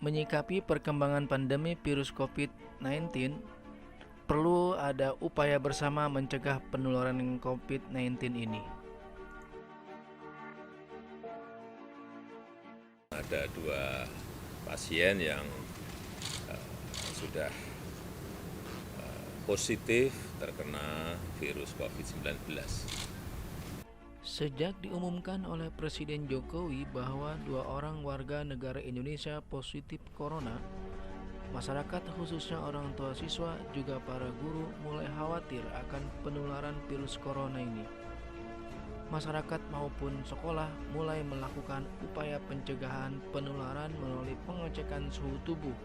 Menyikapi perkembangan pandemi virus COVID-19, perlu ada upaya bersama mencegah penularan COVID-19 ini. Ada 2 pasien yang sudah positif terkena virus COVID-19. Sejak diumumkan oleh Presiden Jokowi bahwa 2 orang warga negara Indonesia positif corona, masyarakat khususnya orang tua siswa juga para guru mulai khawatir akan penularan virus corona ini. Masyarakat maupun sekolah mulai melakukan upaya pencegahan penularan melalui pengecekan suhu tubuh.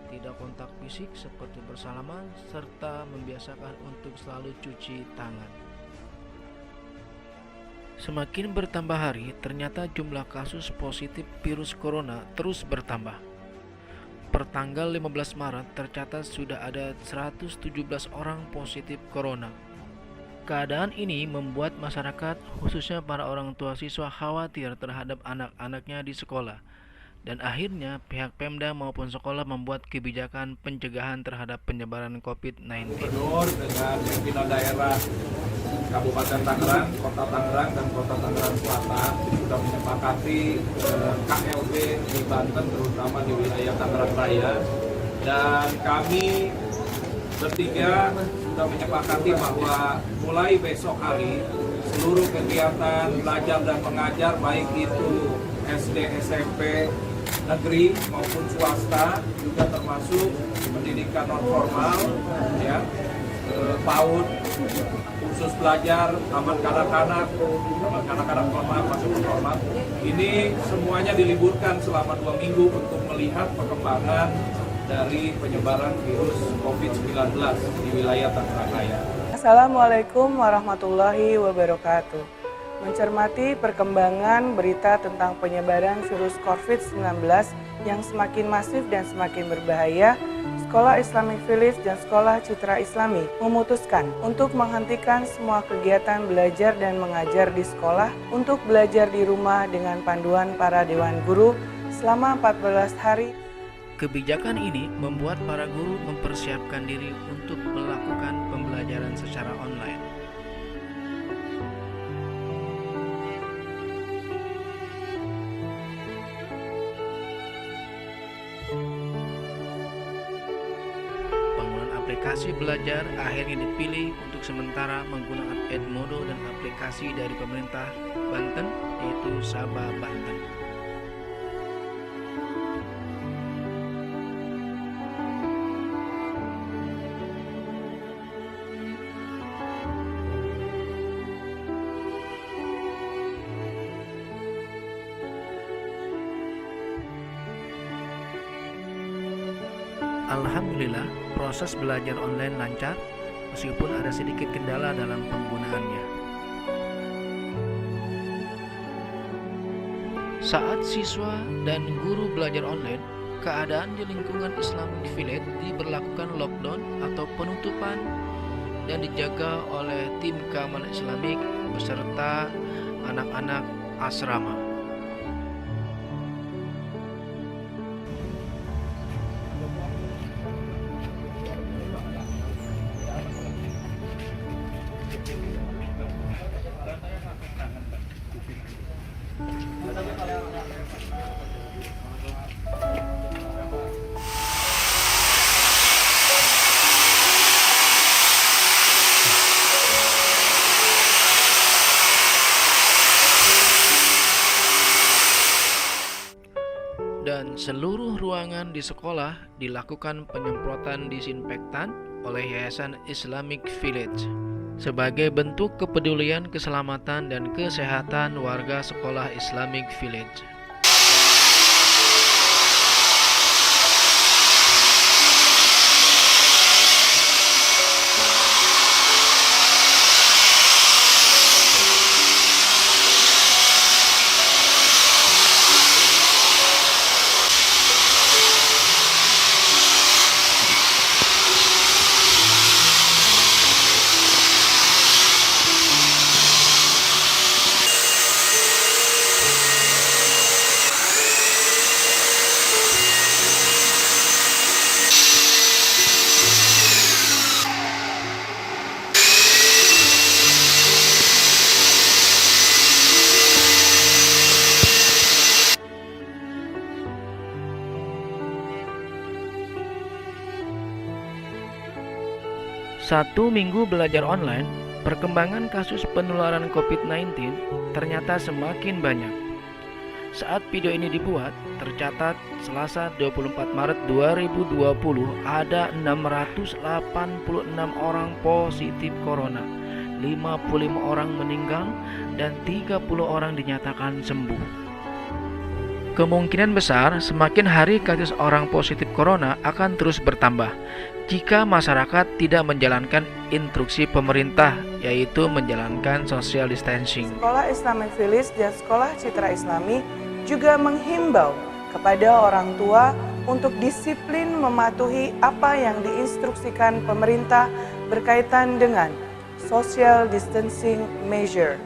Tidak kontak fisik seperti bersalaman, serta membiasakan untuk selalu cuci tangan. Semakin bertambah hari, ternyata jumlah kasus positif virus corona terus bertambah. Pertanggal 15 Maret tercatat sudah ada 117 orang positif corona. Keadaan ini membuat masyarakat, khususnya para orang tua siswa, khawatir terhadap anak-anaknya di sekolah. Dan akhirnya pihak Pemda maupun sekolah membuat kebijakan pencegahan terhadap penyebaran COVID-19. Gubernur dengan pimpinan daerah Kabupaten Tangerang, Kota Tangerang, dan Kota Tangerang Selatan sudah menyepakati KLB di Banten, terutama di wilayah Tangerang Raya. Dan kami bertiga sudah menyepakati bahwa mulai besok hari seluruh kegiatan belajar dan mengajar, baik itu SD, SMP, negeri maupun swasta, juga termasuk pendidikan non formal, ya, PAUD, khusus belajar, taman kanak-kanak formal masuk formal. Ini semuanya diliburkan selama 2 minggu untuk melihat perkembangan dari penyebaran virus COVID-19 di wilayah Tangerang Raya. Assalamualaikum warahmatullahi wabarakatuh. Mencermati perkembangan berita tentang penyebaran virus COVID-19 yang semakin masif dan semakin berbahaya, Sekolah Islamic Village dan Sekolah Citra Islami memutuskan untuk menghentikan semua kegiatan belajar dan mengajar di sekolah untuk belajar di rumah dengan panduan para dewan guru selama 14 hari. Kebijakan ini membuat para guru mempersiapkan diri untuk melakukan pembelajaran secara online. Penggunaan aplikasi belajar akhirnya dipilih untuk sementara menggunakan Edmodo dan aplikasi dari pemerintah Banten, yaitu Saba Banten. Alhamdulillah, proses belajar online lancar meskipun ada sedikit kendala dalam penggunaannya. Saat siswa dan guru belajar online, keadaan di lingkungan Islamic Village diberlakukan lockdown atau penutupan dan dijaga oleh tim keamanan Islamik beserta anak-anak asrama. Dan seluruh ruangan di sekolah dilakukan penyemprotan disinfektan oleh Yayasan Islamic Village sebagai bentuk kepedulian keselamatan dan kesehatan warga sekolah Islamic Village. 1 minggu belajar online, perkembangan kasus penularan COVID-19 ternyata semakin banyak. Saat video ini dibuat, tercatat Selasa 24 Maret 2020 ada 686 orang positif corona, 55 orang meninggal, dan 30 orang dinyatakan sembuh. Kemungkinan besar semakin hari kasus orang positif corona akan terus bertambah jika masyarakat tidak menjalankan instruksi pemerintah, yaitu menjalankan social distancing. Sekolah Islamic Village dan Sekolah Citra Islami juga menghimbau kepada orang tua untuk disiplin mematuhi apa yang diinstruksikan pemerintah berkaitan dengan social distancing measure,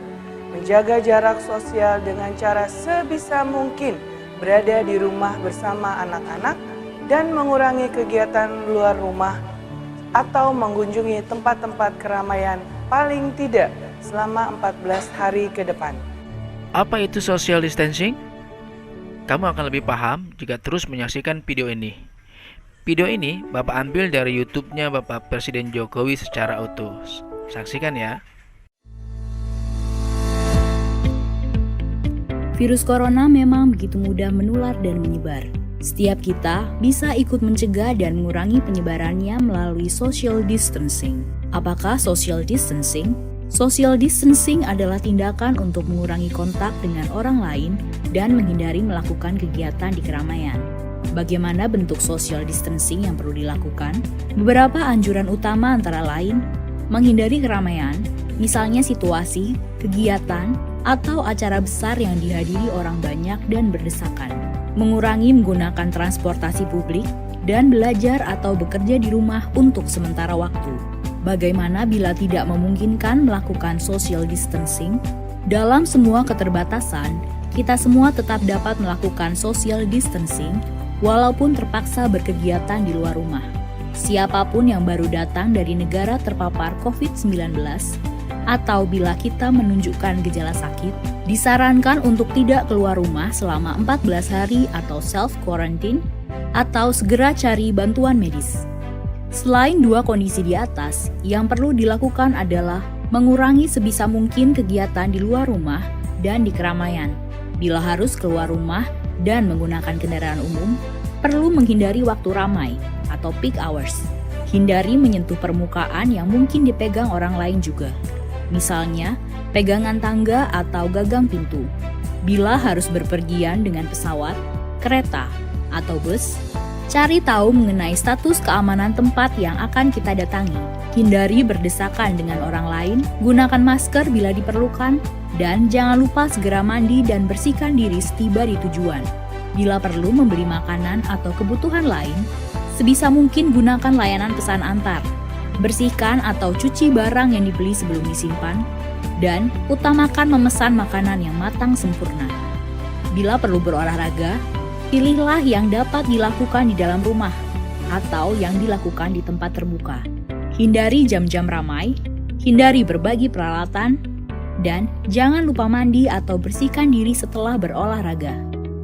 menjaga jarak sosial dengan cara sebisa mungkin berada di rumah bersama anak-anak dan mengurangi kegiatan luar rumah atau mengunjungi tempat-tempat keramaian paling tidak selama 14 hari ke depan. Apa itu social distancing? Kamu akan lebih paham jika terus menyaksikan video ini. Video ini Bapak ambil dari YouTube-nya Bapak Presiden Jokowi secara utuh. Saksikan ya. Virus corona memang begitu mudah menular dan menyebar. Setiap kita bisa ikut mencegah dan mengurangi penyebarannya melalui social distancing. Apakah social distancing? Social distancing adalah tindakan untuk mengurangi kontak dengan orang lain dan menghindari melakukan kegiatan di keramaian. Bagaimana bentuk social distancing yang perlu dilakukan? Beberapa anjuran utama antara lain, menghindari keramaian, misalnya situasi, kegiatan, atau acara besar yang dihadiri orang banyak dan berdesakan. Mengurangi menggunakan transportasi publik, dan belajar atau bekerja di rumah untuk sementara waktu. Bagaimana bila tidak memungkinkan melakukan social distancing? Dalam semua keterbatasan, kita semua tetap dapat melakukan social distancing walaupun terpaksa berkegiatan di luar rumah. Siapapun yang baru datang dari negara terpapar COVID-19 atau bila kita menunjukkan gejala sakit, disarankan untuk tidak keluar rumah selama 14 hari atau self-quarantine atau segera cari bantuan medis. Selain dua kondisi di atas, yang perlu dilakukan adalah mengurangi sebisa mungkin kegiatan di luar rumah dan di keramaian. Bila harus keluar rumah dan menggunakan kendaraan umum, perlu menghindari waktu ramai atau peak hours. Hindari menyentuh permukaan yang mungkin dipegang orang lain juga. Misalnya, pegangan tangga atau gagang pintu. Bila harus berpergian dengan pesawat, kereta, atau bus, cari tahu mengenai status keamanan tempat yang akan kita datangi. Hindari berdesakan dengan orang lain, gunakan masker bila diperlukan, dan jangan lupa segera mandi dan bersihkan diri setiba di tujuan. Bila perlu membeli makanan atau kebutuhan lain, sebisa mungkin gunakan layanan pesan antar. Bersihkan atau cuci barang yang dibeli sebelum disimpan, dan utamakan memesan makanan yang matang sempurna. Bila perlu berolahraga, pilihlah yang dapat dilakukan di dalam rumah atau yang dilakukan di tempat terbuka. Hindari jam-jam ramai, hindari berbagi peralatan, dan jangan lupa mandi atau bersihkan diri setelah berolahraga.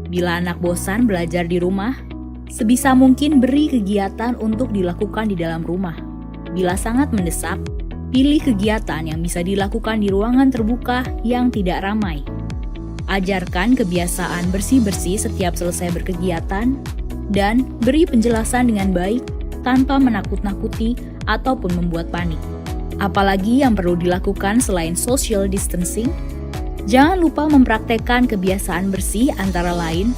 Bila anak bosan belajar di rumah, sebisa mungkin beri kegiatan untuk dilakukan di dalam rumah. Bila sangat mendesak, pilih kegiatan yang bisa dilakukan di ruangan terbuka yang tidak ramai. Ajarkan kebiasaan bersih-bersih setiap selesai berkegiatan, dan beri penjelasan dengan baik tanpa menakut-nakuti ataupun membuat panik. Apalagi yang perlu dilakukan selain social distancing, jangan lupa mempraktekkan kebiasaan bersih antara lain,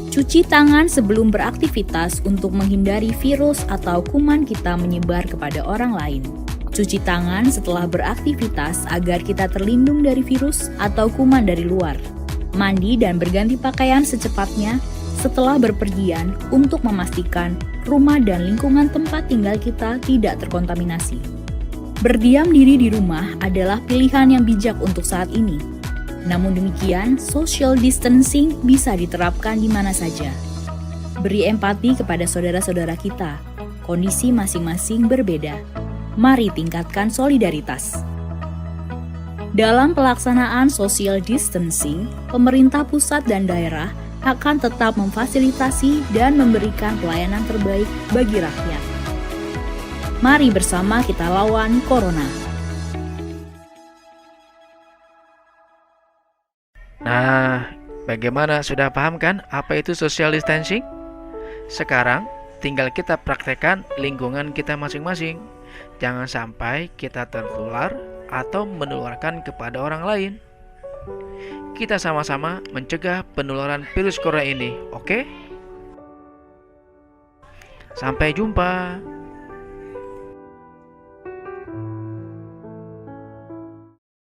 cuci tangan sebelum beraktivitas untuk menghindari virus atau kuman kita menyebar kepada orang lain. Cuci tangan setelah beraktivitas agar kita terlindung dari virus atau kuman dari luar. Mandi dan berganti pakaian secepatnya setelah berpergian untuk memastikan rumah dan lingkungan tempat tinggal kita tidak terkontaminasi. Berdiam diri di rumah adalah pilihan yang bijak untuk saat ini. Namun demikian, social distancing bisa diterapkan di mana saja. Beri empati kepada saudara-saudara kita. Kondisi masing-masing berbeda. Mari tingkatkan solidaritas. Dalam pelaksanaan social distancing, pemerintah pusat dan daerah akan tetap memfasilitasi dan memberikan pelayanan terbaik bagi rakyat. Mari bersama kita lawan Corona. Nah, bagaimana, sudah paham kan apa itu social distancing? Sekarang tinggal kita praktekkan lingkungan kita masing-masing. Jangan sampai kita tertular atau menularkan kepada orang lain. Kita sama-sama mencegah penularan virus corona ini, oke? Sampai jumpa.